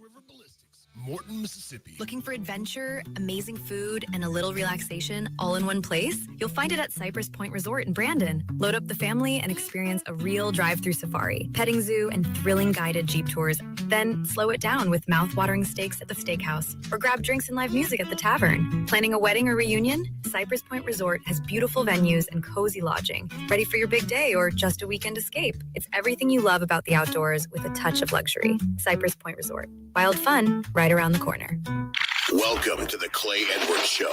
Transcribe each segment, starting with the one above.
River Ballistics, Morton, Mississippi. Looking for adventure, amazing food, and a little relaxation all in one place? You'll find it at Cypress Point Resort in Brandon. Load up the family and experience a real drive-through safari, petting zoo, and thrilling guided Jeep tours. Then slow it down with mouth-watering steaks at the steakhouse, or grab drinks and live music at the tavern. Planning a wedding or reunion? Cypress Point Resort has beautiful venues and cozy lodging. Ready for your big day or just a weekend escape? It's everything you love about the outdoors with a touch of luxury. Cypress Point Resort. Wild fun right around the corner. Welcome to the Clay Edwards Show.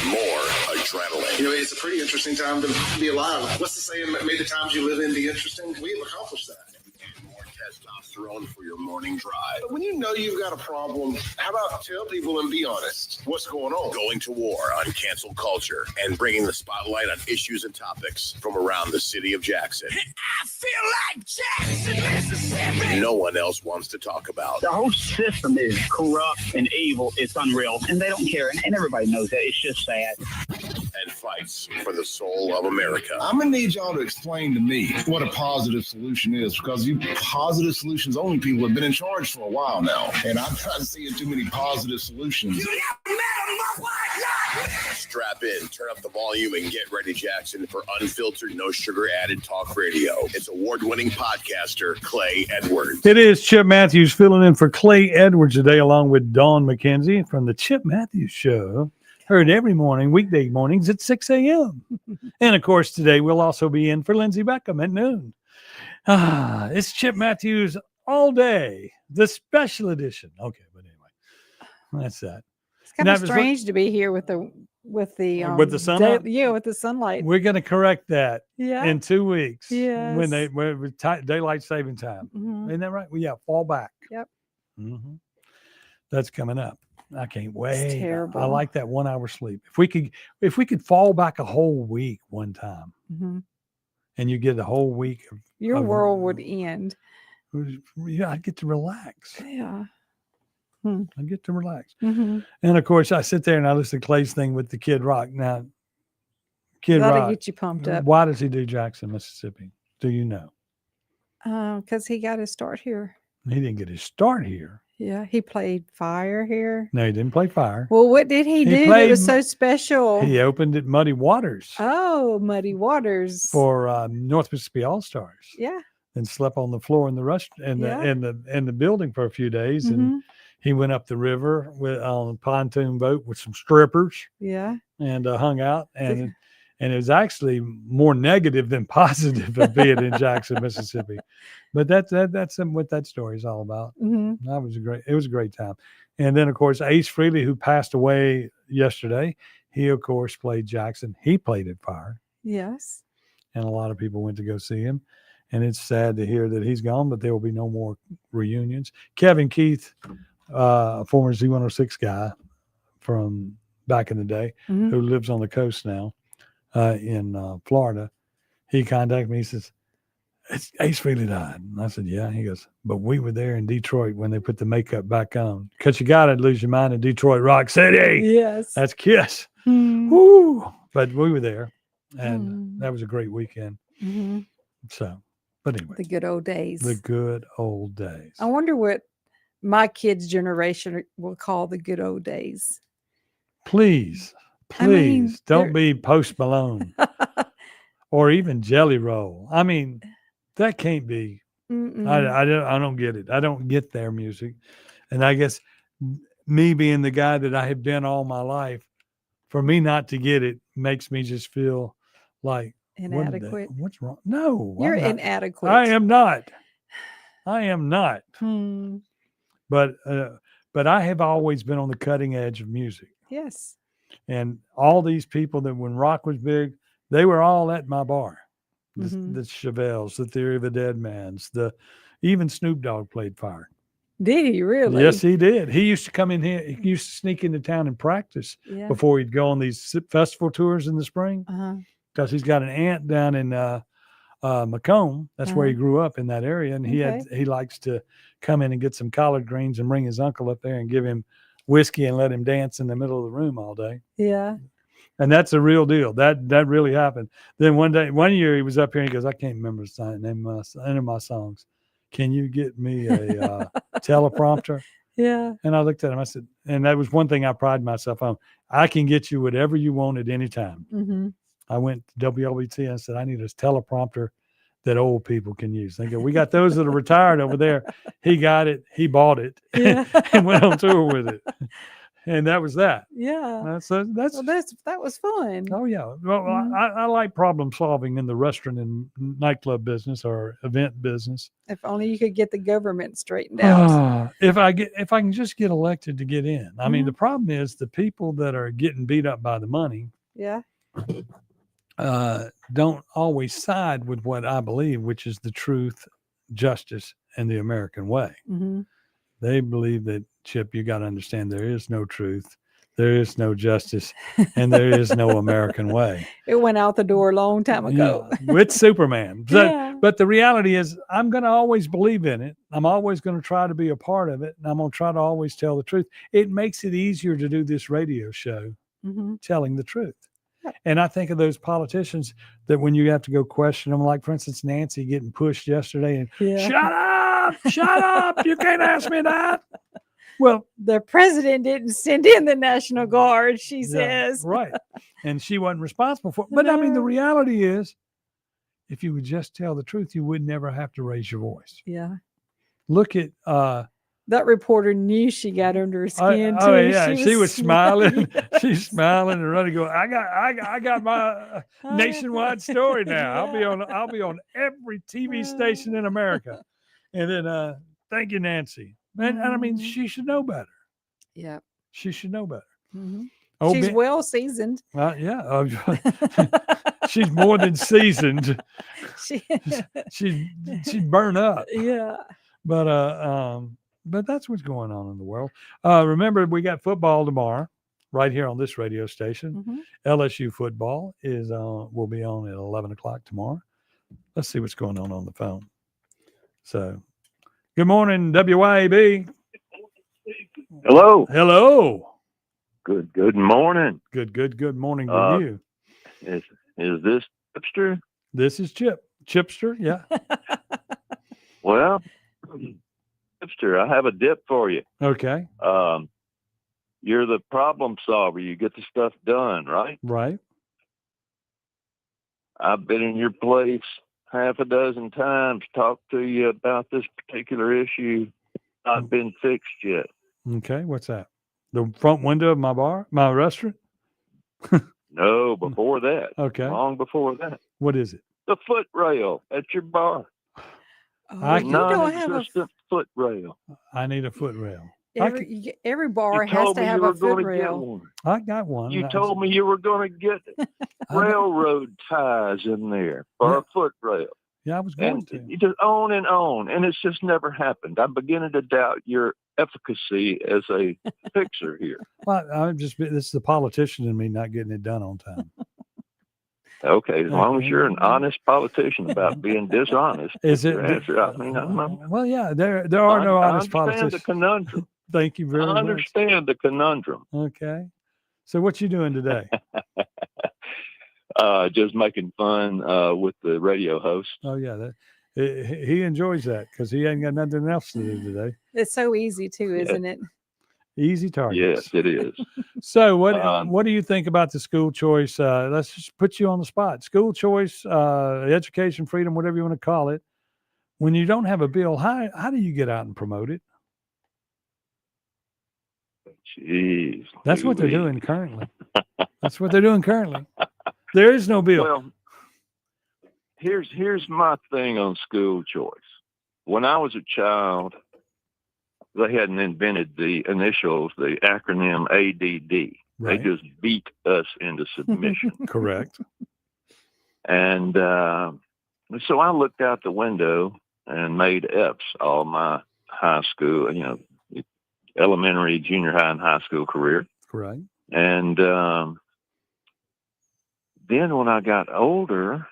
More adrenaline. You know, it's a pretty interesting time to be alive. What's the saying? May the times you live in be interesting. We've accomplished that. And more testosterone for your morning drive. But when you know you've got a problem, how about tell people and be honest? What's going on? Going to war on cancel culture and bringing the spotlight on issues and topics from around the city of Jackson. I feel like Jackson, Mississippi. No one else wants to talk about. The whole system is corrupt and evil. It's unreal, and they don't care, and everybody knows that. It's just sad. And fights for the soul of America. I'm going to need y'all to explain to me what a positive solution is, because you positive solutions only people have been in charge for a while now, and I'm not seeing too many positive solutions. You never met a white light. Strap in, turn up the volume, and get ready, Jackson, for unfiltered, no sugar added talk radio. It's award-winning podcaster Clay Edwards. It is Chip Matthews filling in for Clay Edwards today, along with Dawn McKenzie from the Chip Matthews Show. Heard every morning, weekday mornings at 6 a.m. And, of course, today we'll also be in for Lindsey Beckham at noon. It's Chip Matthews all day, the special edition. Okay, but anyway, that's that. It's kind of strange to be here with the sunlight. with the sunlight. We're going to correct that Yeah. in 2 weeks. Yes. When daylight saving time. Mhm. Isn't that right? Well, yeah, fall back. Yep. Mm-hmm. That's coming up. I can't wait. It's terrible. I like that 1 hour sleep. If we could fall back a whole week one time, Mhm. and you get a whole week of Your world would end. yeah, I'd get to relax. Yeah. I get to relax. Mm-hmm. And of course, I sit there and I listen to Clay's thing with the Kid Rock. Now, Kid That'll Rock, get you pumped up. why does he do Jackson, Mississippi? Do you know? Because he got his start here. He didn't get his start here. Yeah, he played fire here. No, he didn't play fire. Well, what did he do that played was so special? He opened at Muddy Waters Oh, Muddy Waters. for North Mississippi All Stars. Yeah. And slept on the floor in the rush in the Yeah. in the building for a few days, Mhm. and he went up the river on a pontoon boat with some strippers Yeah. and hung out, and it was actually more negative than positive of being in Jackson, Mississippi. But that's what that story is all about. Mhm. That was it was a great time. And then of course Ace Frehley, who passed away yesterday, he of course played Jackson. He played at Fire, Yes. and a lot of people went to go see him. And it's sad to hear that he's gone, but there will be no more reunions. Kevin Keith, former Z106 guy from back in the day, Mhm. who lives on the coast now in Florida, he contacted me. He says, Ace Frehley died. And I said, yeah. He goes, but we were there in Detroit when they put the makeup back on. Because you got to lose your mind in Detroit, Rock City. Yes. That's Kiss. Hmm. Woo! But we were there, and Mm. that was a great weekend. Mhm. So, but anyway, The good old days. the good old days. I wonder what my kids' generation will call the good old days. Please, I mean, please don't they're- be Post Malone or even Jelly Roll. I mean, that can't be. Mm-mm. I don't get it. I don't get their music. And I guess me being the guy that I have been all my life, for me not to get it makes me just feel like what did they- Inadequate. what's wrong? No, You're I'm not. inadequate. I am not. I am not. Hmm. But I have always been on the cutting edge of music. Yes. And all these people that when rock was big, they were all at my bar. Mhm. The Chevelles, the Theory of a Dead Man's, even Snoop Dogg played Fire. Did he really? Yes, he did. He used to come in here. He used to sneak into town and practice Yeah. before he'd go on these festival tours in the spring. Uh-huh. Because he's got an aunt down in Macomb. That's where he Uh-huh. grew up in that area, and he likes to come in and get some collard greens and bring his uncle up there and give him whiskey and let him dance in the middle of the room all day. Yeah. And that's a real deal. That really happened. Then one year he was up here and he goes, I can't remember the name of my songs. Can you get me a teleprompter. Yeah. And I looked at him. I said, and that was one thing I pride myself on. I can get you whatever you want at any time. Mm-hmm. I went to WLBT and I said, I need a teleprompter that old people can use. They go, we got those that are retired over there. He got it. He bought it Yeah. and went on tour with it. And that was that. Yeah. So that's Well, that was fun. oh yeah. Well, Mhm. I like problem solving in the restaurant and nightclub business or event business. If only you could get the government straightened out. If I can just get elected to get in. I mean, Mhm. the problem is the people that are getting beat up by the money Yeah. don't always side with what I believe, which is the truth, justice, and the American way. Mm-hmm. They believe that, Chip, you got to understand there is no truth, there is no justice, and there is no American way. It went out the door a long time ago. Yeah, with Superman. So, Yeah. But the reality is, I'm going to always believe in it. I'm always going to try to be a part of it. And I'm going to try to always tell the truth. It makes it easier to do this radio show, Mm-hmm. telling the truth. Yeah. And I think of those politicians that when you have to go question them, like, for instance, Nancy getting pushed yesterday and Yeah. shut up, you can't ask me that. Well, The president didn't send in the National Guard, she yeah, says. right. And she wasn't responsible for it. But I mean, the No. reality is, if you would just tell the truth, you would never have to raise your voice. Yeah. Look at That reporter knew she got under her skin too. oh yeah, she was smiling. Yeah. She's smiling and running, going, I got my nationwide story now. Yeah. I'll be on every TV station in America. And then thank you, Nancy. And I mean, Mhm. she should know better. Yeah. She should know better. Mhm. Oh, She's well seasoned. yeah. She's more than seasoned. She, She's burned up. yeah. But that's what's going on in the world. Remember, we got football tomorrow, right here on this radio station. Mhm. LSU football will be on at 11 o'clock tomorrow. Let's see what's going on the phone. So, good morning, WYAB. Hello. Hello. Good morning. Good morning to you. Is this Chipster? This is Chipster. Yeah. Well, Chipster, I have a dip for you. Okay. You're the problem solver. You get the stuff done, right? Right. I've been in your place half a dozen times, talked to you about this particular issue. Not been fixed yet. Okay. What's that? The front window of my restaurant? No, before that. Okay. Long before that. What is it? The foot rail at your bar. I Oh, you don't have a Non-existent foot rail. I need a foot rail. every bar You has told to me have you a were foot going to get rail. one. I got one. You told me you were going to get railroad ties in there for Yeah. a foot rail. Yeah, I was going And to. you just on, and it's just never happened. I'm beginning to doubt your efficacy as a fixer here. Well, this is the politician in me not getting it done on time. Okay, as long as you're an honest politician about being dishonest. Is it? your answer, I mean, Well, yeah, there are no I honest understand politicians. the conundrum. Thank you very I much. understand the conundrum. Okay. So what you doing today? Just making fun with the radio host. Oh yeah, he enjoys that because he ain't got nothing else to do today. It's so easy too, isn't it? Easy targets. Yes, it is. So what do you think about the school choice? Let's just put you on the spot. School choice, education freedom, whatever you want to call it. When you don't have a bill, how do you get out and promote it? Jeez. That's what they're Louise. doing currently. That's what they're doing currently. There is no bill. Well, here's my thing on school choice. When I was a child, they hadn't invented the initials, the acronym ADD. Right. They just beat us into submission. Correct. And so I looked out the window and made F's all my high school, elementary, junior high, and high school career. Right. And then when I got older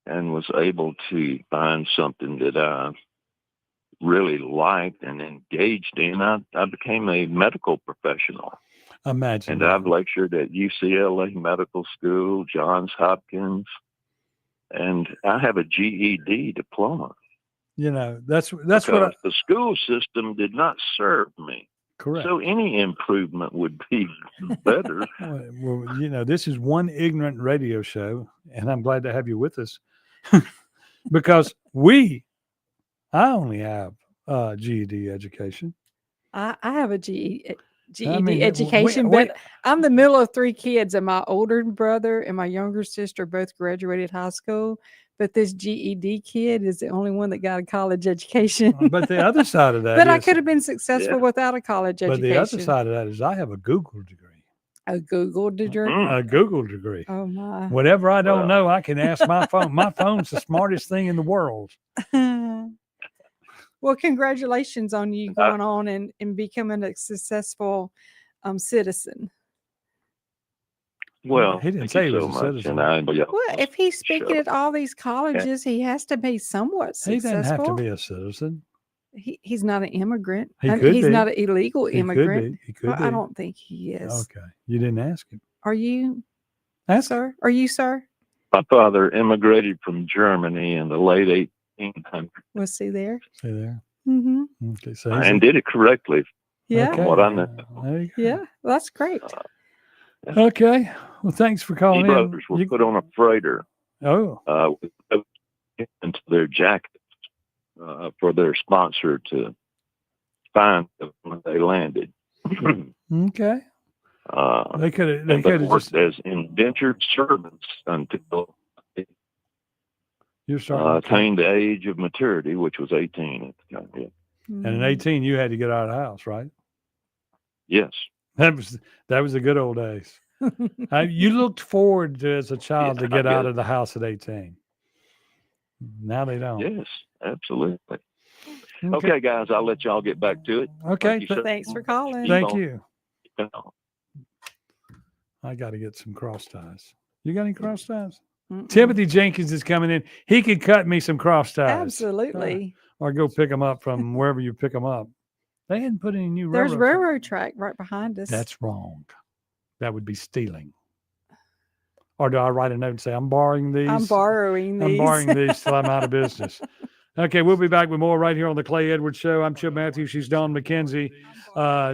and was able to find something that I really liked and engaged in, I became a medical professional. Imagine. And that. I've lectured at UCLA Medical School, Johns Hopkins, and I have a GED diploma. You know, that's because what the school system did not serve me. correct. So any improvement would be better. Well, you know, this is one ignorant radio show, and I'm glad to have you with us because I only have GED education. I have a GED mean, education, but I'm the middle of three kids, and my older brother and my younger sister both graduated high school. But this GED kid is the only one that got a college education. But the other side of that But I is- could have been successful without a college education. But the other side of that is I have a Google degree. A Google degree. A Google degree. Oh my. Whatever I don't know, I can ask my phone. My phone's the smartest thing in the world. Well, congratulations on you going on and becoming a successful citizen. Well, He didn't thank say you he so was a much, citizen. and I enjoy y'all's Well, if he's speaking show. at all these colleges, he has to be somewhat He successful. doesn't have to be a citizen. He's not an immigrant. He And could he's be. not an illegal He immigrant. could be. He could Well, be. I don't think he is. Okay. You didn't ask him. Are you, Ask sir? Are you, sir? My father immigrated from Germany in the late 1800s Was he there? See there. Mm-hmm. Okay. So he's and did it correctly. Yeah. okay. what I know. There you go. Yeah. That's great. Okay. Well, thanks for His calling brothers were in. put on a freighter Oh, into their jackets for their sponsor to find them when they landed. okay. They could have. They and could have worked just. as indentured servants until You're starting. to- attained the age of maturity, which was 18 at the time. Yeah. And in 18, you had to get out of the house, right? Yes. That was the good old days. You looked forward to, as a child Yeah, to get I out did. of the house at 18. Now they don't. Yes, absolutely. Okay, guys, I'll let y'all get back to it. Okay. Thank you so Thanks for calling. Thank on. you. much. I got to get some cross ties. You got any cross ties? Mm-mm. Timothy Jenkins is coming in. He could cut me some cross ties. Absolutely. Or go pick them up from wherever you pick them up. They hadn't put any new There's railroad. railroad track right behind us. That's wrong. That would be stealing. Or do I write a note and say, I'm borrowing these? I'm borrowing I'm these. borrowing these till I'm out of business. Okay, we'll be back with more right here on the Clay Edwards Show. I'm Chip Matthews. She's Dawn McKenzie.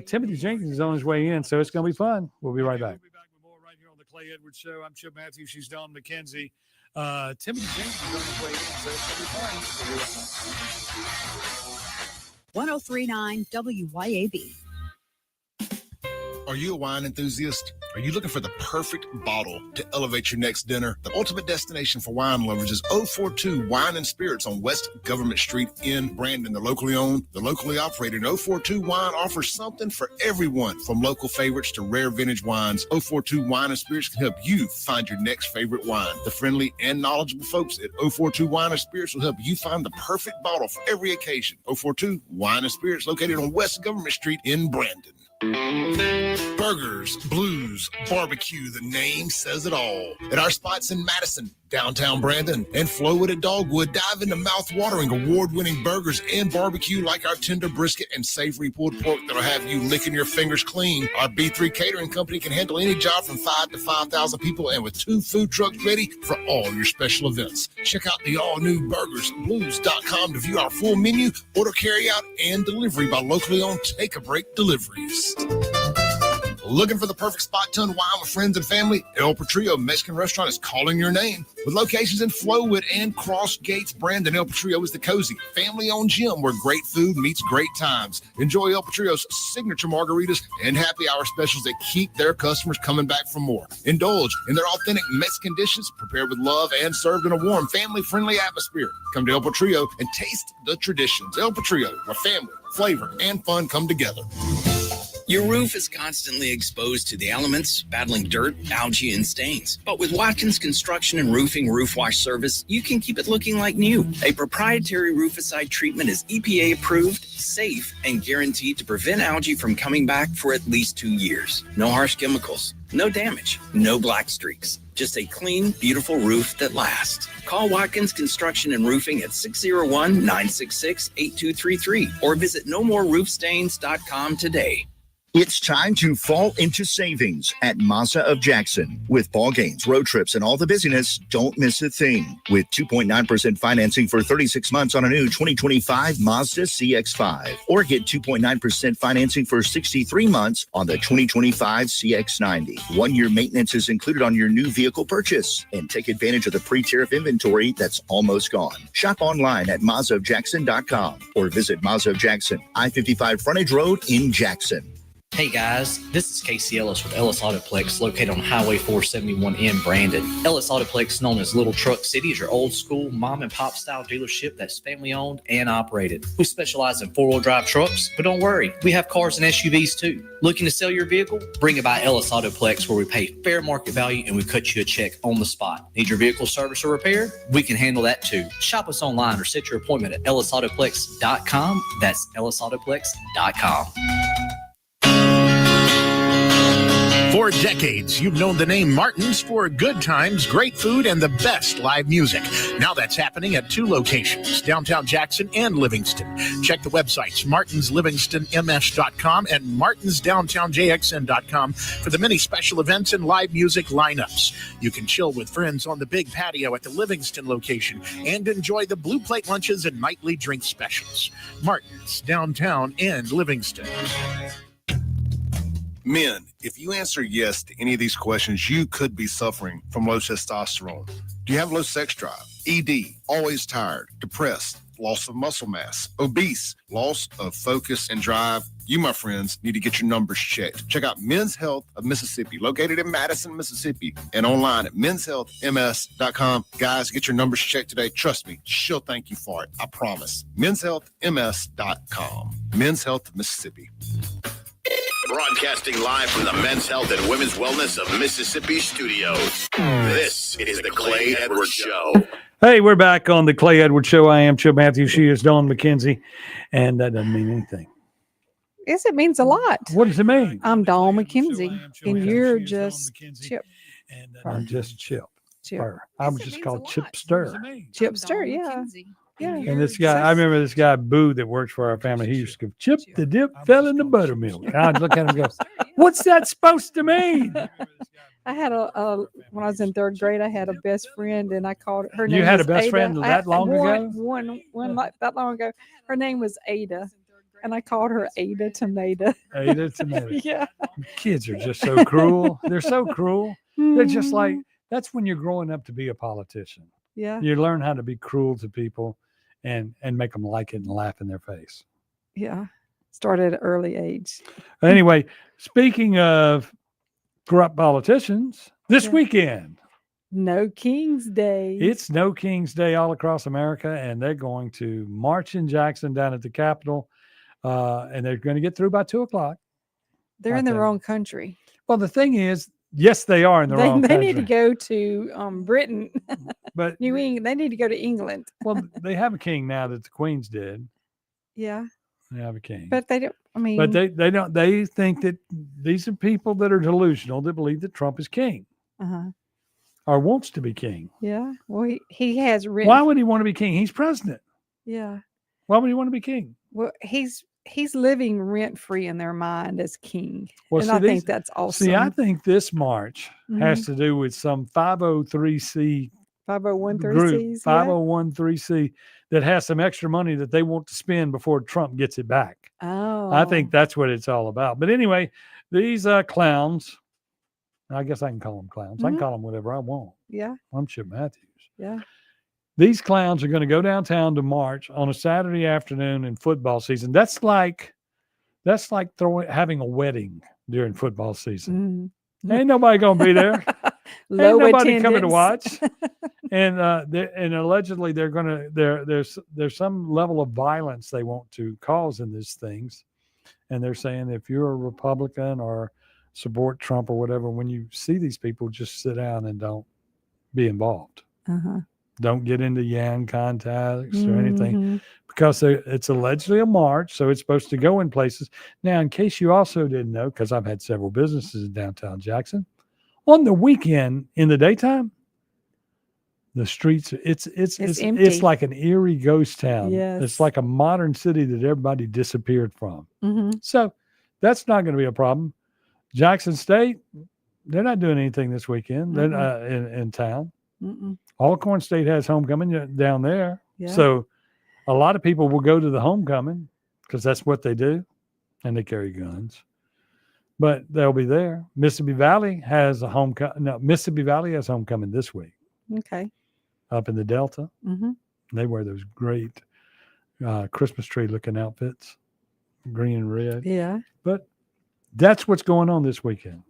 Timothy Jenkins is on his way in, so it's going to be fun. We'll be right back. We'll be back with more right here on the Clay Edwards Show. I'm Chip Matthews. She's Dawn McKenzie. Timothy Jenkins is on his way in, so it's going to be fun. We'll be right back. 1039 WYAB. Are you a wine enthusiast? Are you looking for the perfect bottle to elevate your next dinner? The ultimate destination for wine lovers is 042 Wine and Spirits on West Government Street in Brandon. They're locally owned, they're locally operated. 042 Wine offers something for everyone, from local favorites to rare vintage wines. 042 Wine and Spirits can help you find your next favorite wine. The friendly and knowledgeable folks at 042 Wine and Spirits will help you find the perfect bottle for every occasion. 042 Wine and Spirits, located on West Government Street in Brandon. Burgers, blues, barbecue, the name says it all. At our spots in Madison, downtown Brandon, and Flowood at Dogwood, dive into mouth-watering, award-winning burgers and barbecue like our tender brisket and savory pulled pork that'll have you licking your fingers clean. Our B3 Catering Company can handle any job from 5 to 5,000 people, and with 2 food trucks ready for all your special events. Check out the all-new burgersblues.com to view our full menu, order carryout, and delivery by locally owned Take a Break Deliveries. Looking for the perfect spot to unwind with friends and family? El Patrio Mexican Restaurant is calling your name. With locations in Flowood and Cross Gates, Brandon, El Patrio is the cozy, family-owned gym where great food meets great times. Enjoy El Patrio's signature margaritas and happy hour specials that keep their customers coming back for more. Indulge in their authentic Mexican dishes prepared with love and served in a warm, family-friendly atmosphere. Come to El Patrio and taste the traditions. El Patrio, where family, flavor, and fun come together. Your roof is constantly exposed to the elements, battling dirt, algae, and stains. But with Watkins Construction and Roofing Roof Wash Service, you can keep it looking like new. A proprietary rooficide treatment is EPA approved, safe, and guaranteed to prevent algae from coming back for at least 2 years. No harsh chemicals, no damage, no black streaks. Just a clean, beautiful roof that lasts. Call Watkins Construction and Roofing at 601-966-8233 or visit nomoreroofstains.com today. It's time to fall into savings at Mazda of Jackson. With ball games, road trips, and all the busyness, don't miss a thing. With 2.9% financing for 36 months on a new 2025 Mazda CX-5. Or get 2.9% financing for 63 months on the 2025 CX-90. 1-year maintenance is included on your new vehicle purchase. And take advantage of the pre-tariff inventory that's almost gone. Shop online at MazdaofJackson.com or visit Mazda of Jackson, I-55 Frontage Road in Jackson. Hey guys, this is Casey Ellis with Ellis Autoplex located on Highway 471 in Brandon. Ellis Autoplex, known as Little Truck City, is your old school mom and pop style dealership that's family owned and operated. We specialize in 4-wheel drive trucks, but don't worry, we have cars and SUVs too. Looking to sell your vehicle? Bring it by Ellis Autoplex where we pay fair market value and we cut you a check on the spot. Need your vehicle service or repair? We can handle that too. Shop us online or set your appointment at ellisautoplex.com. That's ellisautoplex.com. For decades, you've known the name Martin's for good times, great food, and the best live music. Now that's happening at 2 locations, downtown Jackson and Livingston. Check the websites, martinslivingstonms.com and martinsdowntownjxn.com for the many special events and live music lineups. You can chill with friends on the big patio at the Livingston location and enjoy the Blue Plate lunches and nightly drink specials. Martin's, downtown and Livingston. Men, if you answer yes to any of these questions, you could be suffering from low testosterone. Do you have low sex drive? ED, always tired, depressed, loss of muscle mass, obese, loss of focus and drive? You, my friends, need to get your numbers checked. Check out Men's Health of Mississippi, located in Madison, Mississippi, and online at menshealthms.com. Guys, get your numbers checked today. Trust me, she'll thank you for it. I promise. menshealthms.com. Men's Health of Mississippi. Broadcasting live from the Men's Health and Women's Wellness of Mississippi studios. This is the Clay Edwards Show. Hey, we're back on the Clay Edwards Show. I am Chip Matthews. She is Dawn McKenzie. And that doesn't mean anything. Yes, it means a lot. What does it mean? I'm Dawn McKenzie, and you're just Chip. I'm just Chip. Chip. I was just called Chip Stir. Chip Stir, yeah. Yeah. And this guy, I remember this guy, Boo, that works for our family. He used to go, Chip the dip fell in the buttermilk. And I'd look at him and go, what's that supposed to mean? I had when I was in 3rd grade, I had a best friend, and I called her name. You had was a best Ada. friend that long ago? One like that long ago. Her name was Ada, and I called her Ada Tomato. Ada Tomato. Yeah. Kids are just so cruel. They're so cruel. They're just like, that's when you're growing up to be a politician. Yeah. You learn how to be cruel to people and make them like it and laugh in their face. Yeah. Started at an early age. Anyway, speaking of corrupt politicians, this weekend. No King's Day. It's No King's Day all across America, and they're going to march in Jackson down at the Capitol, and they're going to get through by 2:00. They're in the wrong country. Well, the thing is, yes, they are in the wrong country. They need to go to Britain, but New England. They need to go to England. Well, they have a king now that the Queen's dead. Yeah. They have a king. But they don't, I mean. But they don't, they think that these are people that are delusional that believe that Trump is king. Uh-huh. Or wants to be king. Yeah. Well, he has written. Why would he want to be king? He's president. Yeah. Why would he want to be king? Well, he's living rent free in their mind as king. Well, and see, I think that's awesome. See, I think this march has to do with some 503c 501c group, 501c that has some extra money that they want to spend before Trump gets it back. Oh. I think that's what it's all about. But anyway, these clowns, I guess I can call them clowns. I can call them whatever I want. Yeah. I'm Chip Matthews. Yeah. These clowns are going to go downtown to march on a Saturday afternoon in football season. That's like having a wedding during football season. Ain't nobody going to be there. Ain't nobody coming to watch. And allegedly they're going to there's some level of violence they want to cause in these things. And they're saying if you're a Republican or support Trump or whatever, when you see these people, just sit down and don't be involved. Uh-huh. Don't get into Yan contacts or anything because it's allegedly a march. So it's supposed to go in places. Now, in case you also didn't know, because I've had several businesses in downtown Jackson, on the weekend in the daytime, the streets, it's like an eerie ghost town. Yes. It's like a modern city that everybody disappeared from. So that's not going to be a problem. Jackson State, they're not doing anything this weekend. They're in town. Alcorn State has homecoming down there. Yeah. So a lot of people will go to the homecoming because that's what they do, and they carry guns. But they'll be there. Mississippi Valley has a homecoming. No, Mississippi Valley has homecoming this week. Okay. Up in the Delta. Mm-hmm. They wear those great Christmas tree looking outfits, green and red. Yeah. But that's what's going on this weekend.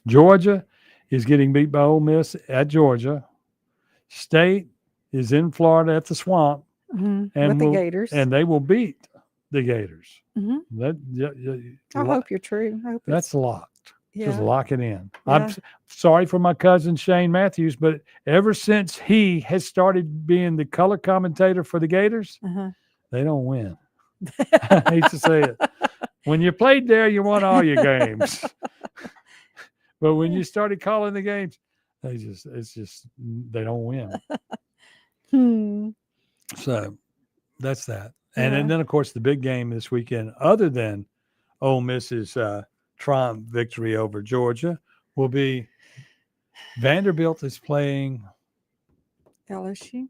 Georgia is getting beat by Ole Miss at Georgia. State is in Florida at the Swamp. With the Gators. And they will beat the Gators. I hope you're true. I hope that's locked. Just Yeah. lock it in. Yeah. I'm sorry for my cousin Shane Matthews, but ever since he has started being the color commentator for the Gators, they don't win. I hate to say it. When you played there, you won all your games. But when you started calling the games, they don't win. So that's that. And then, of course, the big game this weekend, other than Ole Miss's triumph victory over Georgia, will be Vanderbilt is playing LSU.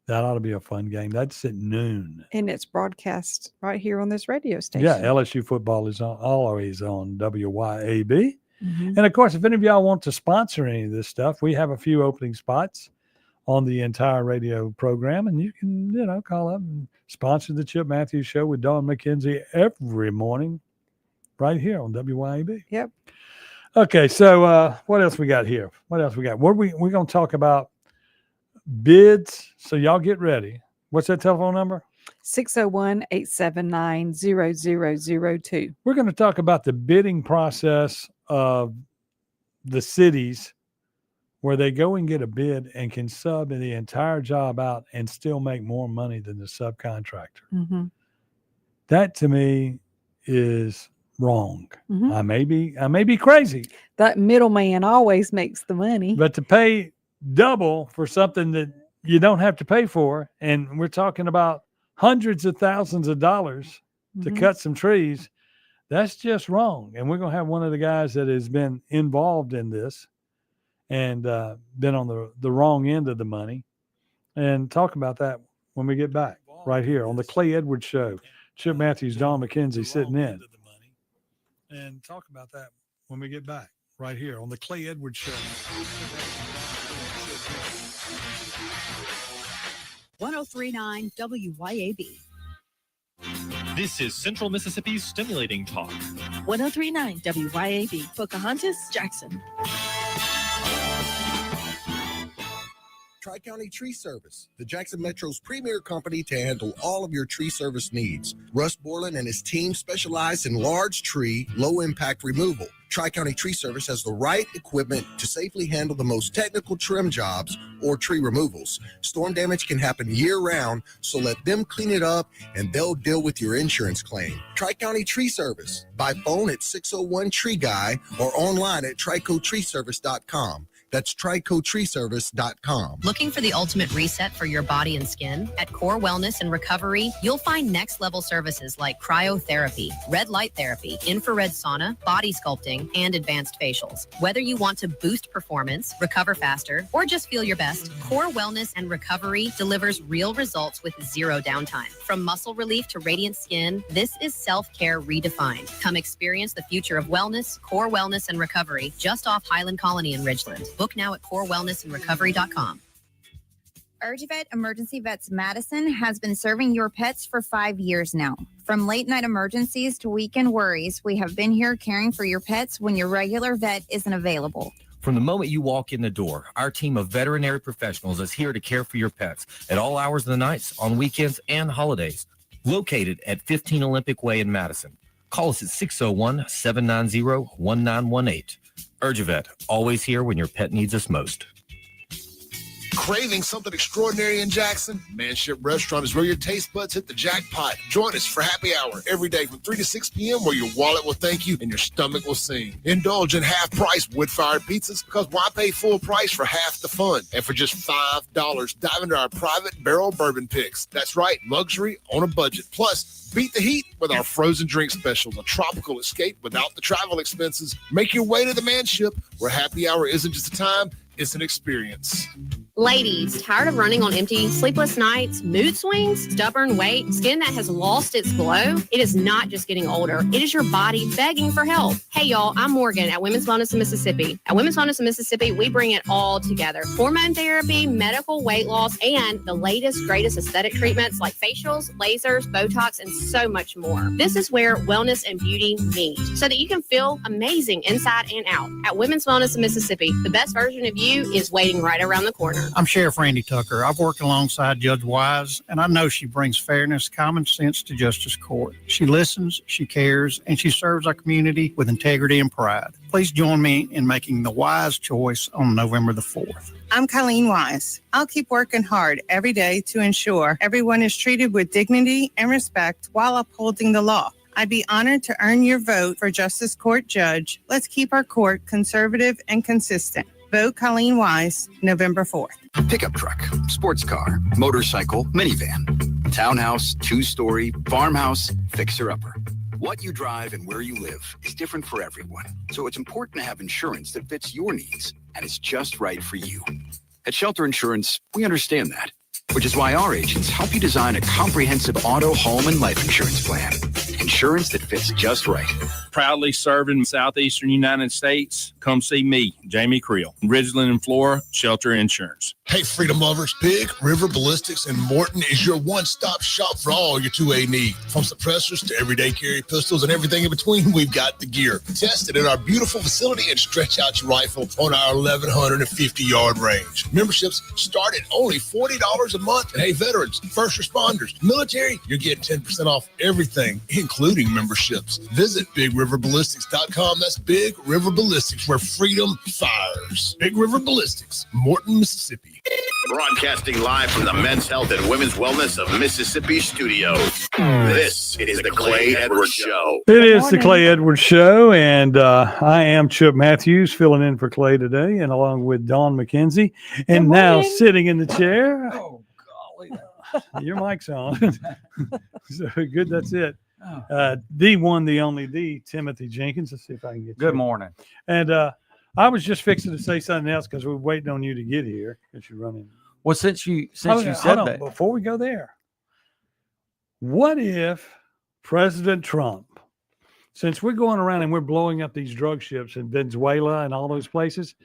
That ought to be a fun game. That's at noon. And it's broadcast right here on this radio station. Yeah, LSU football is always on WYAB. And, of course, if any of y'all want to sponsor any of this stuff, we have a few opening spots on the entire radio program, and you can, call up and sponsor the Chip Matthews Show with Dawn McKenzie every morning right here on WYAB. Yep. Okay, so what else we got here? We're going to talk about bids, so y'all get ready. What's that telephone number? 601-879-0002. We're going to talk about the bidding process of the cities where they go and get a bid and can sub the entire job out and still make more money than the subcontractor. That to me is wrong. I may be crazy. That middleman always makes the money. But to pay double for something that you don't have to pay for, and we're talking about hundreds of thousands of dollars to cut some trees, that's just wrong. And we're going to have one of the guys that has been involved in this and been on the wrong end of the money, and talk about that when we get back right here on the Clay Edwards Show. Chip Matthews, Dawn McKenzie sitting in. And talk about that when we get back right here on the Clay Edwards Show. 1039 WYAB. This is Central Mississippi's Stimulating Talk. 1039 WYAB. Pocahontas, Jackson. Tri-County Tree Service, the Jackson Metro's premier company to handle all of your tree service needs. Russ Borland and his team specialize in large tree, low-impact removal. Tri-County Tree Service has the right equipment to safely handle the most technical trim jobs or tree removals. Storm damage can happen year-round, so let them clean it up and they'll deal with your insurance claim. Tri-County Tree Service, by phone at 601-TREE-GUY or online at tricotreeservice.com. That's tricotreeservice.com. Looking for the ultimate reset for your body and skin? At Core Wellness and Recovery, you'll find next level services like cryotherapy, red light therapy, infrared sauna, body sculpting, and advanced facials. Whether you want to boost performance, recover faster, or just feel your best, Core Wellness and Recovery delivers real results with zero downtime. From muscle relief to radiant skin, this is self-care redefined. Come experience the future of wellness, Core Wellness and Recovery, just off Highland Colony in Ridgeland. Book now at corewellnessandrecovery.com. UrgeVet Emergency Vets Madison has been serving your pets for 5 years now. From late night emergencies to weekend worries, we have been here caring for your pets when your regular vet isn't available. From the moment you walk in the door, our team of veterinary professionals is here to care for your pets at all hours of the night, on weekends and holidays. Located at 15 Olympic Way in Madison. Call us at 601-790-1918. UrgeVet, always here when your pet needs us most. Craving something extraordinary in Jackson? Manship Restaurant is where your taste buds hit the jackpot. Join us for happy hour every day from 3 to 6 p.m. where your wallet will thank you and your stomach will sing. Indulge in half-price wood-fired pizzas because why pay full price for half the fun? And for just $5, dive into our private barrel bourbon picks. That's right, luxury on a budget. Plus, beat the heat with our frozen drink specials, a tropical escape without the travel expenses. Make your way to the Manship where happy hour isn't just a time, it's an experience. Ladies, tired of running on empty, sleepless nights, mood swings, stubborn weight, skin that has lost its glow? It is not just getting older. It is your body begging for help. Hey, y'all, I'm Morgan at Women's Wellness in Mississippi. At Women's Wellness in Mississippi, we bring it all together. Hormone therapy, medical weight loss, and the latest, greatest aesthetic treatments like facials, lasers, Botox, and so much more. This is where wellness and beauty meet so that you can feel amazing inside and out. At Women's Wellness in Mississippi, the best version of you is waiting right around the corner. I'm Sheriff Randy Tucker. I've worked alongside Judge Wise, and I know she brings fairness, common sense to Justice Court. She listens, she cares, and she serves our community with integrity and pride. Please join me in making the wise choice on November the 4th. I'm Colleen Wise. I'll keep working hard every day to ensure everyone is treated with dignity and respect while upholding the law. I'd be honored to earn your vote for Justice Court Judge. Let's keep our court conservative and consistent. Vote Colleen Wise, November 4th. Pickup truck, sports car, motorcycle, minivan, townhouse, two-story, farmhouse, fixer-upper. What you drive and where you live is different for everyone, so it's important to have insurance that fits your needs and is just right for you. At Shelter Insurance, we understand that, which is why our agents help you design a comprehensive auto, home, and life insurance plan. Insurance that fits just right. Proudly serving Southeastern United States. Come see me, Jamie Creel, Ridgeland and Flora, Shelter Insurance. Hey, freedom lovers, Big River Ballistics in Morton is your one-stop shop for all your 2A needs. From suppressors to everyday carry pistols and everything in between, we've got the gear. Test it in our beautiful facility and stretch out your rifle on our 1,150-yard range. Memberships start at only $40 a month. And hey, veterans, first responders, military, you're getting 10% off everything, including memberships. Visit BigRiverBallistics.com. That's Big River Ballistics, where freedom fires. Big River Ballistics, Morton, Mississippi. Broadcasting live from the Men's Health and Women's Wellness of Mississippi studios. This is the Clay Edwards Show. It is the Clay Edwards Show, and I am Chip Matthews filling in for Clay today, and along with Dawn McKenzie. And now sitting in the chair. Oh, golly. Your mic's on. So good, that's it. The one, the only, the Timothy Jenkins. Let's see if I can get Good morning. And I was just fixing to say something else because we're waiting on you to get here because you're running. Well, since you said that, before we go there, what if President Trump, since we're going around and we're blowing up these drug ships in Venezuela and all those places,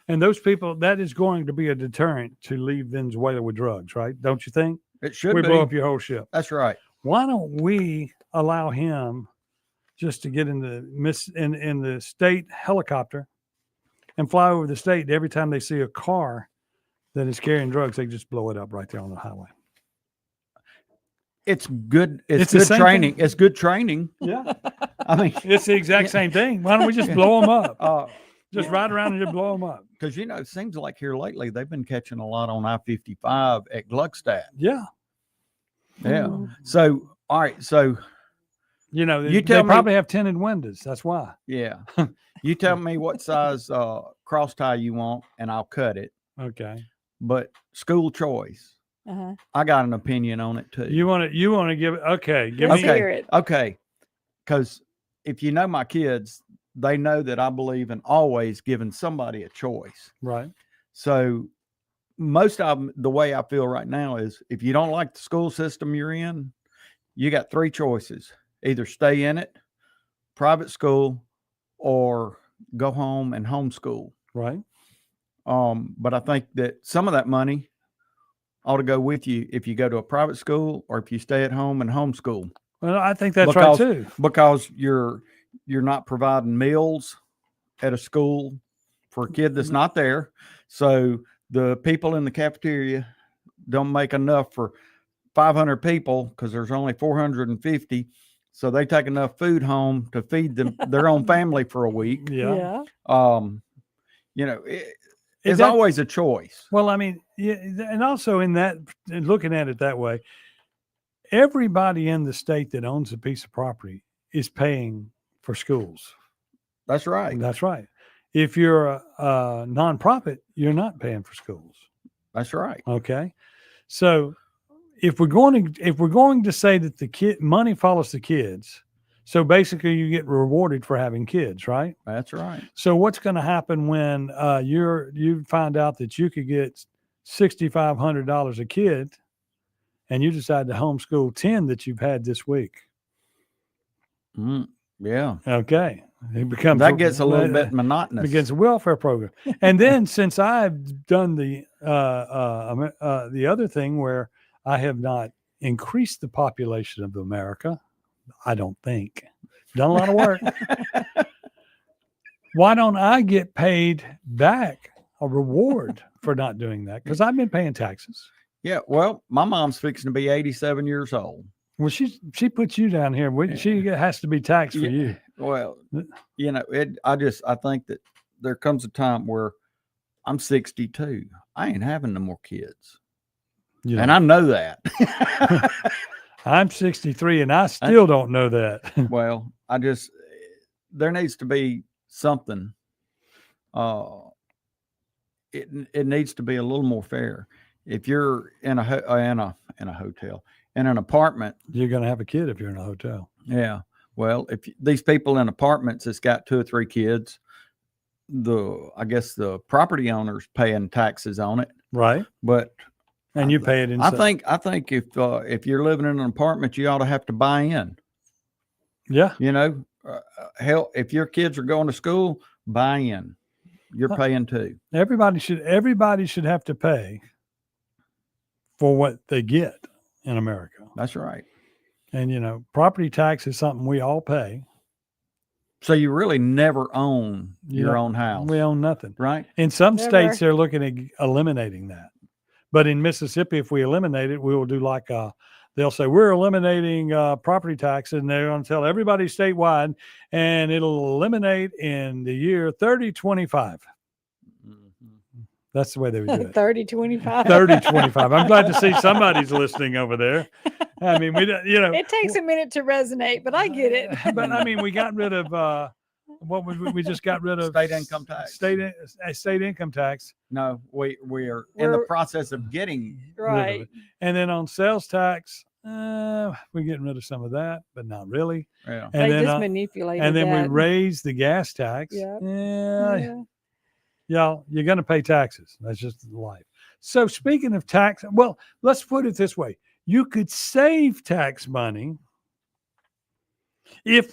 and those people, that is going to be a deterrent to leave Venezuela with drugs, right? Don't you think? It should we be. blow up your whole ship. That's right. Why don't we allow him just to get in the state helicopter and fly over the state, and every time they see a car that is carrying drugs, they just blow it up right there on the highway? It's good. It's good training. It's good training. Yeah. I mean, it's the exact same thing. Why don't we just blow them up? Just ride around and just blow them up. Because, it seems like here lately they've been catching a lot on I-55 at Gluckstadt. Yeah. Yeah. So, all right. So, they probably have tinted windows. That's why. Yeah. You tell me what size cross tie you want, and I'll cut it. Okay. But school choice. Uh-huh. I got an opinion on it too. You want to give it? Okay. Let's hear it. Okay. Because if you know my kids, they know that I believe in always giving somebody a choice. Right. So most of them, the way I feel right now is if you don't like the school system you're in, you got three choices: either stay in it, private school, or go home and homeschool. Right. But I think that some of that money ought to go with you if you go to a private school or if you stay at home and homeschool. Well, I think that's right too. Because you're not providing meals at a school for a kid that's not there. So the people in the cafeteria don't make enough for 500 people because there's only 450. So they take enough food home to feed them their own family for a week. Yeah. It's that- always a choice. Well, I mean, yeah, and also in that, looking at it that way, everybody in the state that owns a piece of property is paying for schools. That's right. That's right. If you're a nonprofit, you're not paying for schools. That's right. Okay. So if we're going to say that the money follows the kids, so basically you get rewarded for having kids, right? That's right. So what's going to happen when you find out that you could get $6,500 a kid, and you decide to homeschool 10 that you've had this week? Yeah. Okay. It becomes That gets a little bit monotonous. Begins a welfare program, and then since I've done the other thing where I have not increased the population of America, I don't think done a lot of work. Why don't I get paid back a reward for not doing that? Because I've been paying taxes. Yeah. Well, my mom's fixing to be 87 years old. Well, she puts you down here. She has to be taxed for you. Well, you know, I think that there comes a time where I'm 62. I ain't having no more kids. Yeah. And I know that. I'm 63 and I still don't know that. Well, there needs to be something. It needs to be a little more fair. If you're in a hotel, in an apartment, you're going to have a kid if you're in a hotel. Yeah. Well, if these people in apartments that's got 2 or 3 kids, I guess the property owner's paying taxes on it, right? But you pay it inside. I think if you're living in an apartment, you ought to have to buy in. Yeah. You know, hell, if your kids are going to school, buy in. You're paying too. Everybody should have to pay for what they get in America. That's right. And you know, property tax is something we all pay. So you really never own your own house. We own nothing. Right. In some states, they're looking at eliminating that. But in Mississippi, if we eliminate it, we will do like they'll say, we're eliminating property taxes, and they're going to tell everybody statewide, and it'll eliminate in the year 3025. That's the way they would do it. 3025. 3025. I'm glad to see somebody's listening over there. I mean, it takes a minute to resonate, but I get it. But I mean, we got rid of we just got rid of state income tax. State income tax. No, we're in the process of getting right. rid of it. And then on sales tax, we're getting rid of some of that, but not really. Yeah. And they then just manipulated and then that. we raised the gas tax. Yeah. Y'all, you're going to pay taxes. That's just life. So speaking of tax, well, let's put it this way. You could save tax money if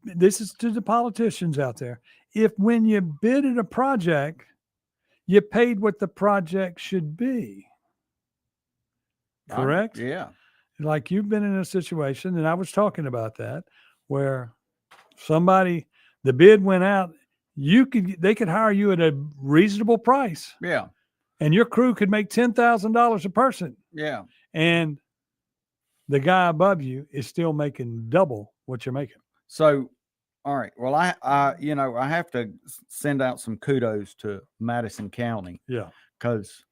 this is to the politicians out there, if when you bid at a project, you paid what the project should be. Correct? Yeah. Like you've been in a situation, and I was talking about that, where the bid went out, they could hire you at a reasonable price. Yeah. And your crew could make $10,000 a person. Yeah. And the guy above you is still making double what you're making. So, all right. Well, I have to send out some kudos to Madison County. Yeah. Because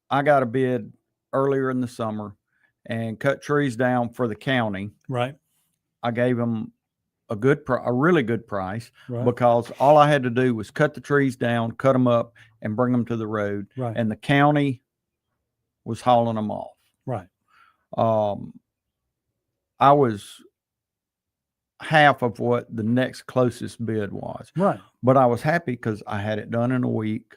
I got a bid earlier in the summer and cut trees down for the county. Right. I gave them a really good price, right, because all I had to do was cut the trees down, cut them up, and bring them to the road. Right. And the county was hauling them off. Right. I was half of what the next closest bid was. Right. But I was happy because I had it done in a week.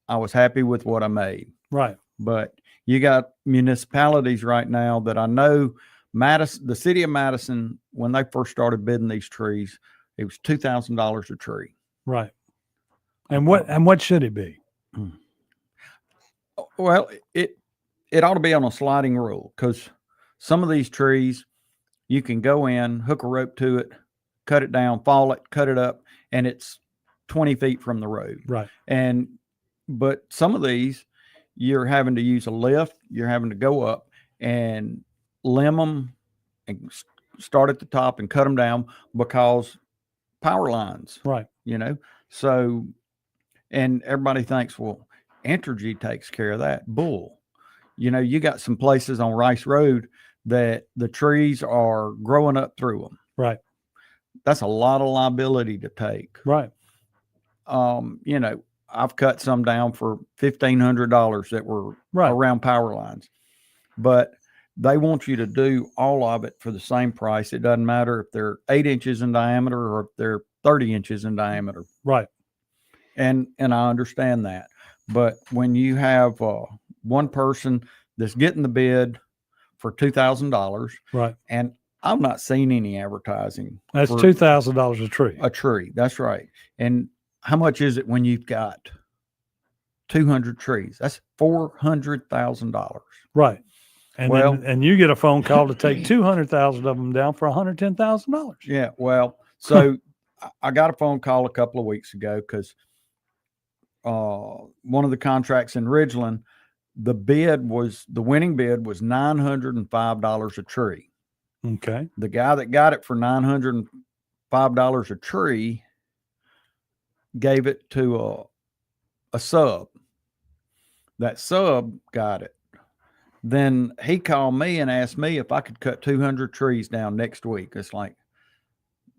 I was happy with what I made. Right. But you got municipalities right now that I know, the city of Madison, when they first started bidding these trees, it was $2,000 a tree. Right. And what should it be? Well, it ought to be on a sliding rule, because some of these trees, you can go in, hook a rope to it, cut it down, fall it, cut it up, and it's 20 feet from the road. Right. But some of these, you're having to use a lift, you're having to go up and limb them and start at the top and cut them down, because power lines. Right. So And everybody thinks, well, Entergy takes care of that. Bull. You got some places on Rice Road that the trees are growing up through them. Right. That's a lot of liability to take. Right. I've cut some down for $1,500 that were around power lines, but they want you to do all of it for the same price. It doesn't matter if they're 8 inches in diameter or if they're 30 inches in diameter. Right. And I understand that. But when you have one person that's getting the bid for $2,000, right, and I've not seen any advertising. That's for $2,000 a tree. A tree, that's right. And how much is it when you've got 200 trees? That's $400,000. Right. And you get a phone call to take 200,000 of them down for $110,000. Yeah. Well, so I got a phone call a couple of weeks ago because one of the contracts in Ridgeland, the winning bid was $905 a tree. Okay. The guy that got it for $905 a tree gave it to a sub. That sub got it. Then he called me and asked me if I could cut 200 trees down next week. It's like,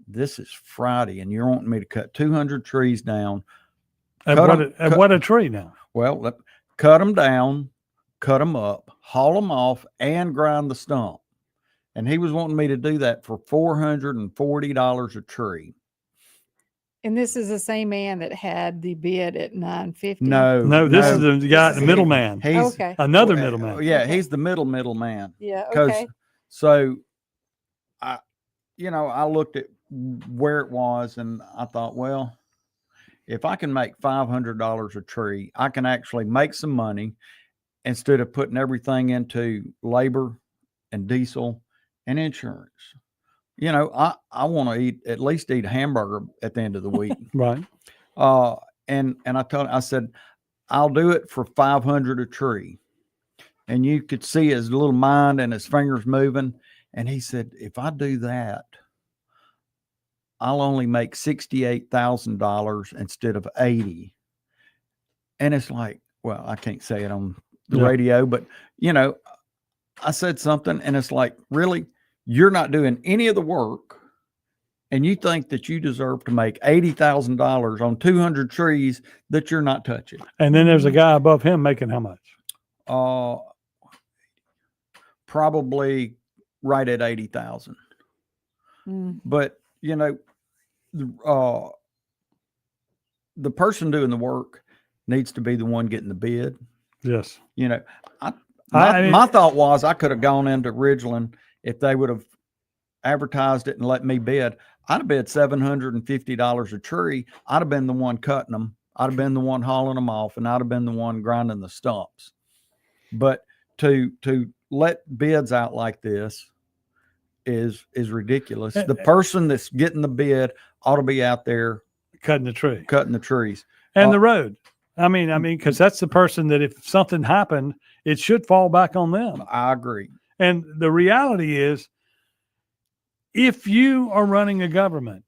this is Friday and you're wanting me to cut 200 trees down. What a tree now? Well, cut them down, cut them up, haul them off, and grind the stump. And he was wanting me to do that for $440 a tree. And this is the same man that had the bid at $950. No, this is the guy, the middleman. He's another middleman. Yeah, he's the middleman. Yeah, okay. So, I looked at where it was and I thought, well, if I can make $500 a tree, I can actually make some money instead of putting everything into labor and diesel and insurance. I want to at least eat a hamburger at the end of the week. Right. And I said, I'll do it for $500 a tree. And you could see his little mind and his fingers moving. And he said, if I do that, I'll only make $68,000 instead of $80,000. And it's like, well, I can't say it on the radio, but I said something and it's like, really, you're not doing any of the work and you think that you deserve to make $80,000 on 200 trees that you're not touching. And then there's a guy above him making how much? Probably right at 80,000. But the person doing the work needs to be the one getting the bid. Yes. My thought was I could have gone into Ridgeland if they would have advertised it and let me bid. I'd have bid $750 a tree. I'd have been the one cutting them. I'd have been the one hauling them off, and I'd have been the one grinding the stumps. But to let bids out like this is ridiculous. The person that's getting the bid ought to be out there cutting the trees and the road. I mean, because that's the person that if something happened, it should fall back on them. I agree. And the reality is, if you are running a government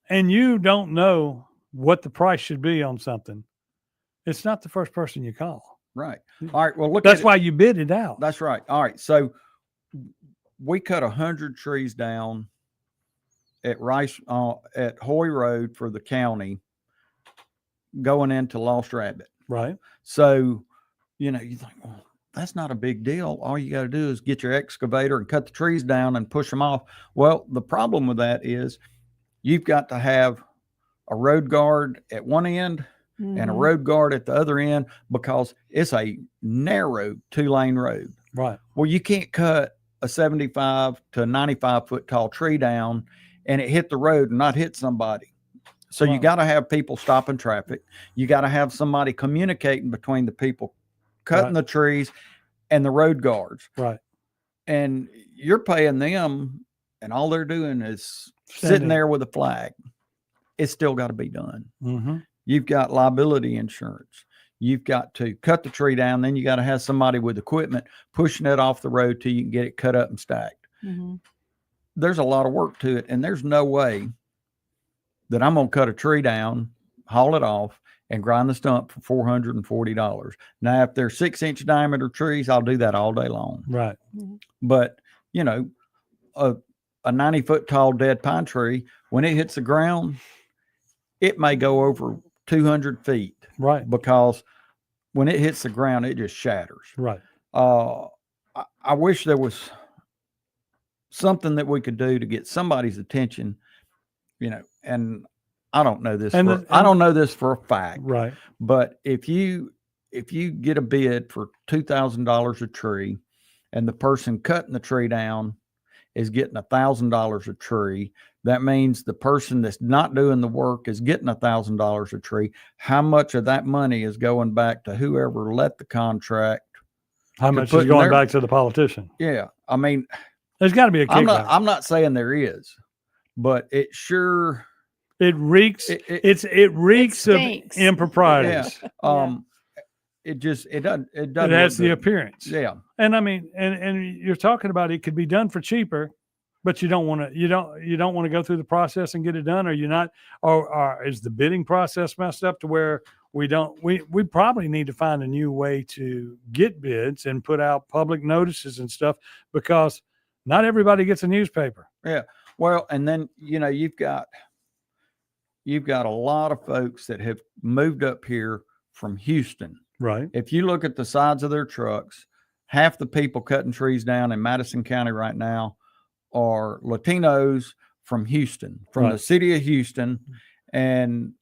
and you don't know what the price should be on something, it's not the first person you call. Right. All right. Well, that's why you bid it out. That's right. All right. So we cut 100 trees down at at Hoy Road for the county going into Lost Rabbit. Right. So, you think, well, that's not a big deal. All you got to do is get your excavator and cut the trees down and push them off. Well, the problem with that is you've got to have a road guard at one end and a road guard at the other end because it's a narrow 2-lane road. Right. Well, you can't cut a 75 to 95 foot tall tree down and it hit the road and not hit somebody. So you got to have people stopping traffic. You got to have somebody communicating between the people cutting the trees and the road guards. Right. And you're paying them and all they're doing is sitting there with a flag. It's still got to be done. Mm-hmm. You've got liability insurance. You've got to cut the tree down. Then you got to have somebody with equipment pushing it off the road till you can get it cut up and stacked. Mm-hmm. There's a lot of work to it. And there's no way that I'm going to cut a tree down, haul it off, and grind the stump for $440. Now, if they're 6-inch diameter trees, I'll do that all day long. Right. But, you know, a 90-foot tall dead pine tree, when it hits the ground, it may go over 200 feet. Right. Because when it hits the ground, it just shatters. Right. I wish there was something that we could do to get somebody's attention, you know, and I don't know this. I don't know this for a fact. Right. But if you get a bid for $2,000 a tree and the person cutting the tree down is getting $1,000 a tree, that means the person that's not doing the work is getting $1,000 a tree. How much of that money is going back to whoever let the contract? How much is going back to the politician? Yeah. I mean, there's got to be a kickback. I'm not saying there is, but it sure. It reeks. It reeks of improprieties. Yeah. It doesn't. It has the appearance. Yeah. And I mean, and you're talking about it could be done for cheaper, but you don't want to go through the process and get it done, or you're not, or is the bidding process messed up to where we probably need to find a new way to get bids and put out public notices and stuff, because not everybody gets a newspaper. Yeah. Well, and then, you know, you've got a lot of folks that have moved up here from Houston. Right. If you look at the sides of their trucks, half the people cutting trees down in Madison County right now are Latinos from Houston, from the city of Houston. And,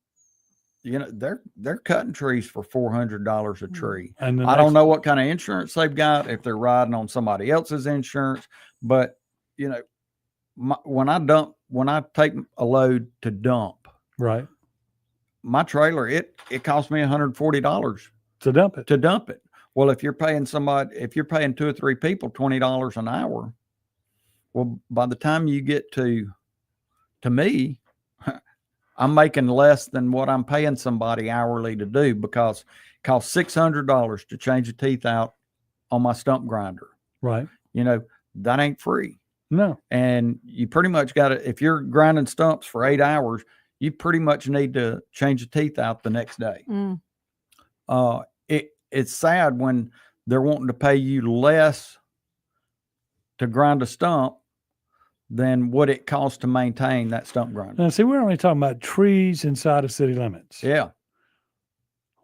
you know, they're cutting trees for $400 a tree. And I don't know what kind of insurance they've got, if they're riding on somebody else's insurance, but, you know, when I take a load to dump, right, my trailer, it costs me $140 to dump it. Well, if you're paying 2 or 3 people $20 an hour, well, by the time you get to me, I'm making less than what I'm paying somebody hourly to do, because it costs $600 to change the teeth out on my stump grinder. Right. You know, that ain't free. No. And you pretty much got to, if you're grinding stumps for 8 hours, you pretty much need to change the teeth out the next day. It's sad when they're wanting to pay you less to grind a stump than what it costs to maintain that stump grinder. Now, see, we're only talking about trees inside of city limits. Yeah.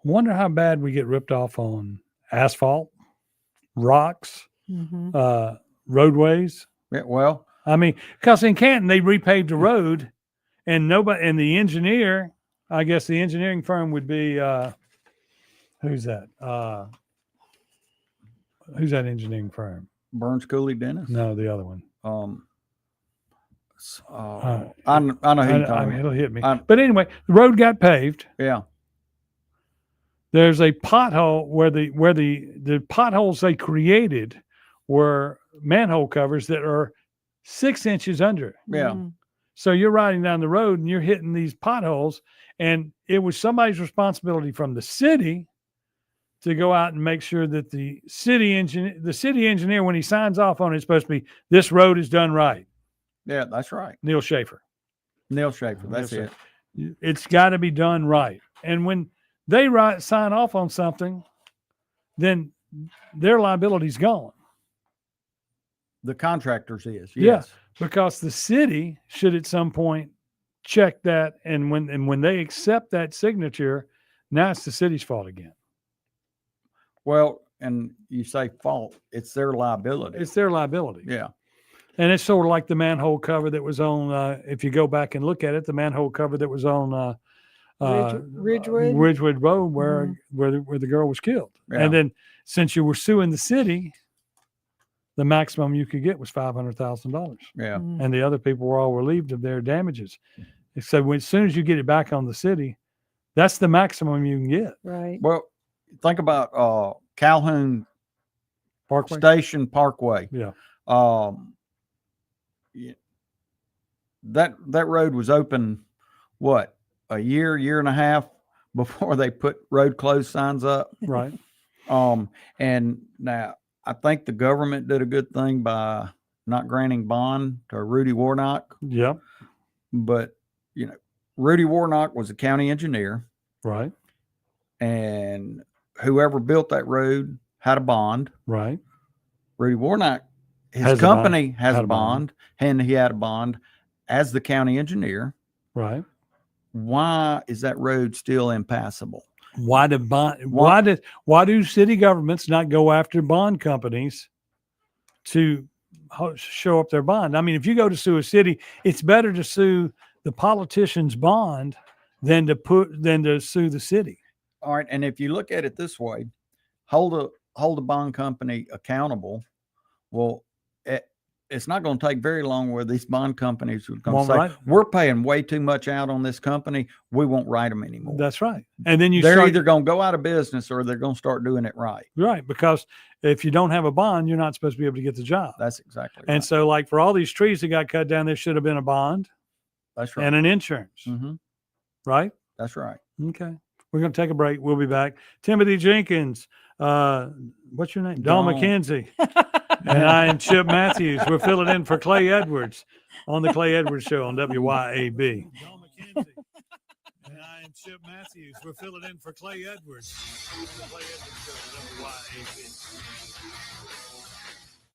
Wonder how bad we get ripped off on asphalt, rocks, roadways. Yeah, well, I mean, because in Canton they repaved the road, and the engineer, I guess the engineering firm would be who's that? Who's that engineering firm? Burns Cooley Dennis? No, the other one. I know who you're talking about. It'll hit me. But anyway, the road got paved. Yeah. There's a pothole where the potholes they created were manhole covers that are 6 inches under. Yeah. So you're riding down the road and you're hitting these potholes, and it was somebody's responsibility from the city to go out and make sure that the city engineer, when he signs off on it, is supposed to be, this road is done right. Yeah, that's right. Neil Schaefer. That's it. It's got to be done right. And when they sign off on something, then their liability's gone. The contractors is, yes. Yeah, because the city should at some point check that, and when they accept that signature, now it's the city's fault again. Well, and you say fault, it's their liability. It's their liability. Yeah. And it's sort of like the manhole cover that was on, if you go back and look at it, the manhole cover that was on Ridgewood Road where the girl was killed. Yeah. And then since you were suing the city, the maximum you could get was $500,000. Yeah. And the other people were all relieved of their damages. So as soon as you get it back on the city, that's the maximum you can get. Right. Well, think about Calhoun Parkway? Station Parkway. Yeah. That road was open, what, a year and a half before they put road closed signs up. Right. And now I think the government did a good thing by not granting bond to Rudy Warnock. Yep. But, you know, Rudy Warnock was a county engineer. Right. and whoever built that road had a bond. Right. Rudy Warnock, his Has a company bond. has Had a a bond. bond, and he had a bond as the county engineer. Right. Why is that road still impassable? Why do city governments not go after bond companies to show up their bond? I mean, if you go to sue a city, it's better to sue the politician's bond than to sue the city. All right, and if you look at it this way, hold a bond company accountable. Well, it's not going to take very long where these bond companies are going to say, we're paying way too much out on this company. We won't write them anymore. That's right. And then they're either going to go out of business or they're going to start doing it right. Right. Because if you don't have a bond, you're not supposed to be able to get the job. That's exactly right. And so like for all these trees that got cut down, there should have been a bond. That's right. And an insurance. Mm-hmm. Right? That's right. Okay. We're going to take a break. We'll be back. Timothy Jenkins. What's your name? Don McKenzie. And I am Chip Matthews. We're filling in for Clay Edwards on the Clay Edwards Show on WYAB. Don McKenzie. And I am Chip Matthews. We're filling in for Clay Edwards on the Clay Edwards Show on WYAB.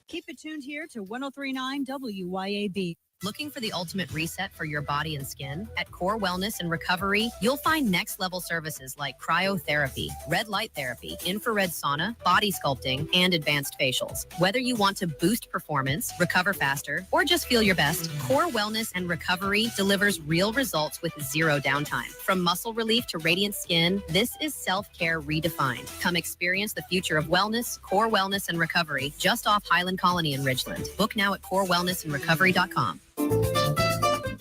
Keep it tuned here to 103.9 WYAB. Looking for the ultimate reset for your body and skin? At Core Wellness and Recovery, you'll find next level services like cryotherapy, red light therapy, infrared sauna, body sculpting, and advanced facials. Whether you want to boost performance, recover faster, or just feel your best, Core Wellness and Recovery delivers real results with zero downtime. From muscle relief to radiant skin, this is self-care redefined. Come experience the future of wellness, Core Wellness and Recovery, just off Highland Colony in Ridgeland. Book now at corewellnessandrecovery.com.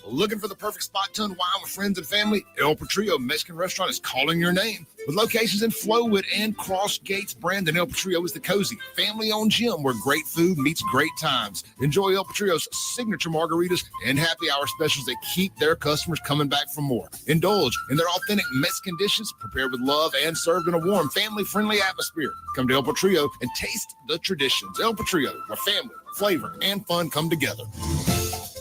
Looking for the perfect spot to unwind with friends and family? El Patrio Mexican Restaurant is calling your name. With locations in Flowood and Cross Gates, Brandon, El Patrio is the cozy, family-owned gym where great food meets great times. Enjoy El Patrio's signature margaritas and happy hour specials that keep their customers coming back for more. Indulge in their authentic Mexican dishes prepared with love and served in a warm, family-friendly atmosphere. Come to El Patrio and taste the traditions. El Patrio, where family, flavor, and fun come together.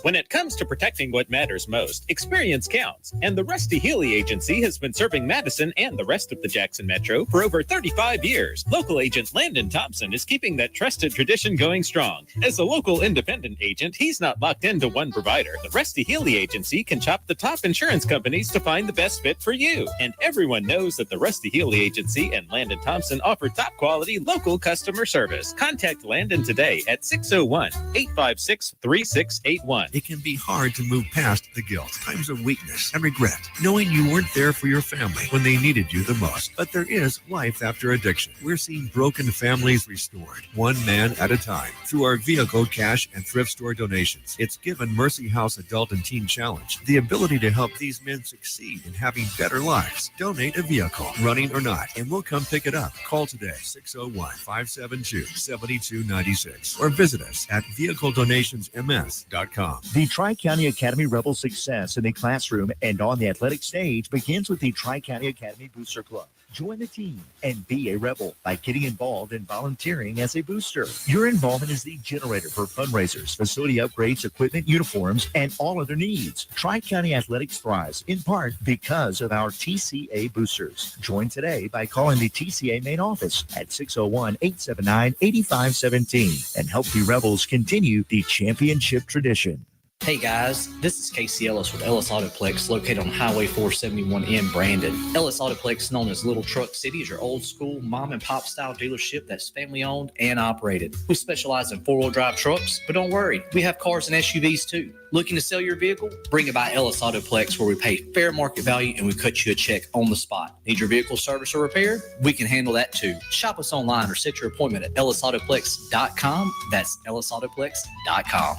When it comes to protecting what matters most, experience counts, and the Rusty Healy Agency has been serving Madison and the rest of the Jackson Metro for over 35 years. Local agent Landon Thompson is keeping that trusted tradition going strong. As a local independent agent, he's not locked into one provider. The Rusty Healy Agency can shop the top insurance companies to find the best fit for you. And everyone knows that the Rusty Healy Agency and Landon Thompson offer top quality local customer service. Contact Landon today at 601-856-3681. It can be hard to move past the guilt, times of weakness, and regret, knowing you weren't there for your family when they needed you the most. But there is life after addiction. We're seeing broken families restored, one man at a time, through our vehicle cash and thrift store donations. It's given Mercy House Adult and Teen Challenge the ability to help these men succeed in having better lives. Donate a vehicle, running or not, and we'll come pick it up. Call today, 601-572-7296, or visit us at vehicledonationsms.com. The Tri-County Academy Rebels' success in the classroom and on the athletic stage begins with the Tri-County Academy Booster Club. Join the team and be a rebel by getting involved and volunteering as a booster. Your involvement is the generator for fundraisers, facility upgrades, equipment, uniforms, and all other needs. Tri-County Athletics thrives in part because of our TCA boosters. Join today by calling the TCA main office at 601-879-8517 and help the Rebels continue the championship tradition. Hey guys, this is Casey Ellis with Ellis Autoplex, located on Highway 471 in Brandon. Ellis Autoplex, known as Little Truck City, is your old school mom and pop style dealership that's family owned and operated. We specialize in 4-wheel drive trucks, but don't worry, we have cars and SUVs too. Looking to sell your vehicle? Bring it by Ellis Autoplex, where we pay fair market value and we cut you a check on the spot. Need your vehicle service or repair? We can handle that too. Shop us online or set your appointment at ellisautoplex.com. That's ellisautoplex.com.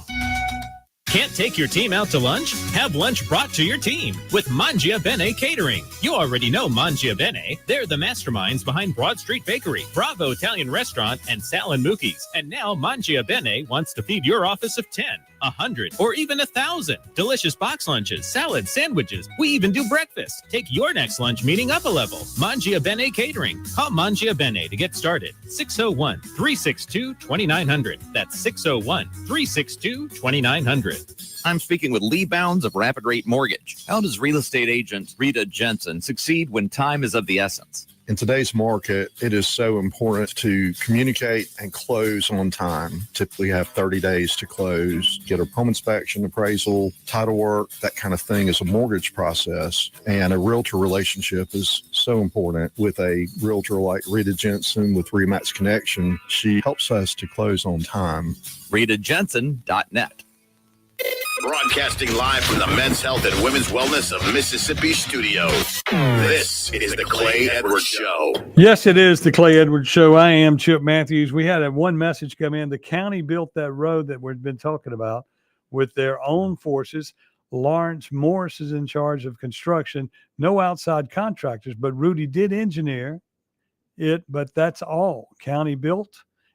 Can't take your team out to lunch? Have lunch brought to your team with Mangia Bene Catering. You already know Mangia Bene. They're the masterminds behind Broad Street Bakery, Bravo Italian Restaurant, and Sal and Mookie's. And now Mangia Bene wants to feed your office of 10, 100, or even 1,000. Delicious box lunches, salads, sandwiches. We even do breakfast. Take your next lunch meeting up a level. Mangia Bene Catering. Call Mangia Bene to get started. 601-362-2900. That's 601-362-2900. I'm speaking with Lee Bounds of Rapid Rate Mortgage. How does real estate agent Rita Jensen succeed when time is of the essence? In today's market, it is so important to communicate and close on time. Typically have 30 days to close, get a home inspection, appraisal, title work, that kind of thing is a mortgage process. And a realtor relationship is so important. With a realtor like Rita Jensen with Remax Connection, she helps us to close on time. RitaJensen.net. Broadcasting live from the Men's Health and Women's Wellness of Mississippi studio. This is the Clay Edwards Show. Yes, it is the Clay Edwards Show. I am Chip Matthews. We had one message come in. The county built that road that we've been talking about with their own forces. Lawrence Morris is in charge of construction. No outside contractors, but Rudy did engineer it, but that's all. County built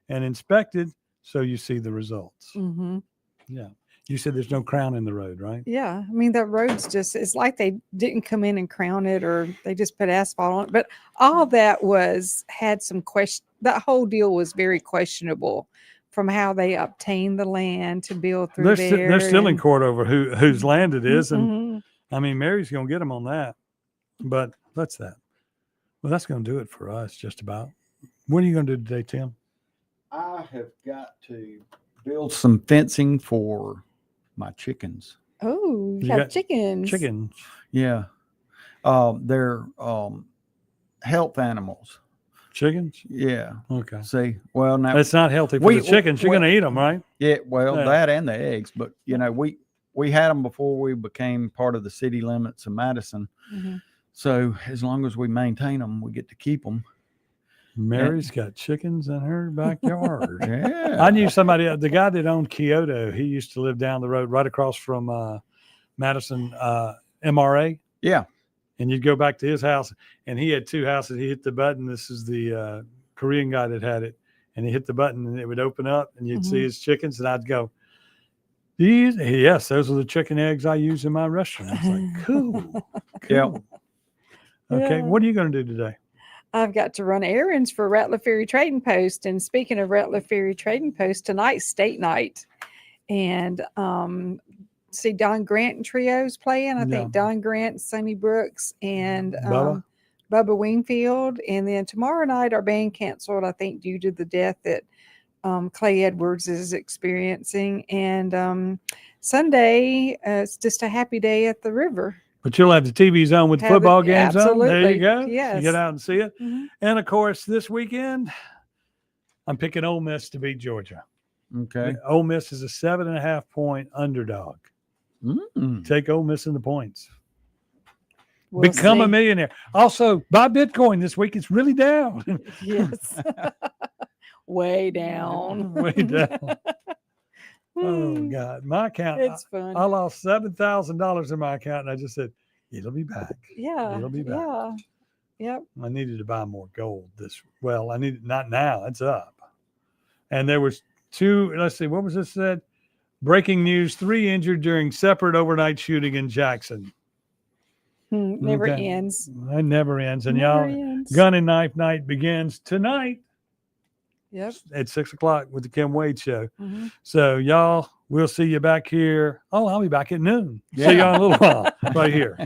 and inspected, so you see the results. Mm-hmm. Yeah. You said there's no crown in the road, right? Yeah. I mean, that road's just, it's like they didn't come in and crown it or they just put asphalt on it. But all that had some question. That whole deal was very questionable from how they obtained the land to build through there. They're still in court over whose land it is. And Mm-hmm. I mean, Mary's going to get them on that. But that's that. Well, that's going to do it for us just about. What are you going to do today, Tim? I have got to build some fencing for my chickens. Oh, you You have got chickens. Chickens. Yeah. They're health animals. Chickens? Yeah. Okay. See, well, now It's not healthy for the chickens. You're going to eat them, right? Yeah, well, Yeah. that and the eggs, but you know, we had them before we became part of the city limits of Madison. Mm-hmm. So as long as we maintain them, we get to keep them. Mary's got chickens in her backyard. Yeah. I knew somebody, the guy that owned Kyoto, he used to live down the road right across from Madison MRA. Yeah. And you'd go back to his house, and he had two houses. He hit the button. This is the Korean guy that had it. And he hit the button, and it would open up, and you'd see his chickens. And I'd go, yes, those are the chicken eggs I use in my restaurant. I was like, cool. Yeah. Okay, Yeah. what are you going to do today? I've got to run errands for Rattler Ferry Trading Post. And speaking of Rattler Ferry Trading Post, tonight's state night. And see Don Grant and Trios playing. I think Don Grant, Sonny Brooks, and Bubba Wingfield. And then tomorrow night, our band canceled, I think, due to the death that Clay Edwards is experiencing. And Sunday, it's just a happy day at the river. But you'll have the TVs on with the Have it- football games on. There absolutely, you go. yes. You get out and see it. Mhm. And of course, this weekend, I'm picking Ole Miss to beat Georgia. Okay. Ole Miss is a 7.5 point underdog. Take Ole Miss in the points. We'll Become a see. millionaire. Also, buy Bitcoin this week. It's really down. Yes. Way down. Way down. Oh God, my account. It's fun. I lost $7,000 in my account, and I just said, "It'll be back." Yeah. It'll be back. Yeah. Yep. I needed to buy more gold. I needed not now. It's up. And there was two. Let's see, what was this said? Breaking news: 3 injured during separate overnight shooting in Jackson. Never Okay. ends. It never ends. And Never y'all, ends. gun and knife night begins tonight Yep. at 6:00 with the Kim Wade show. Mhm. So y'all, we'll see you back here. Oh, I'll be back at noon. Yeah. See y'all in a little while right here.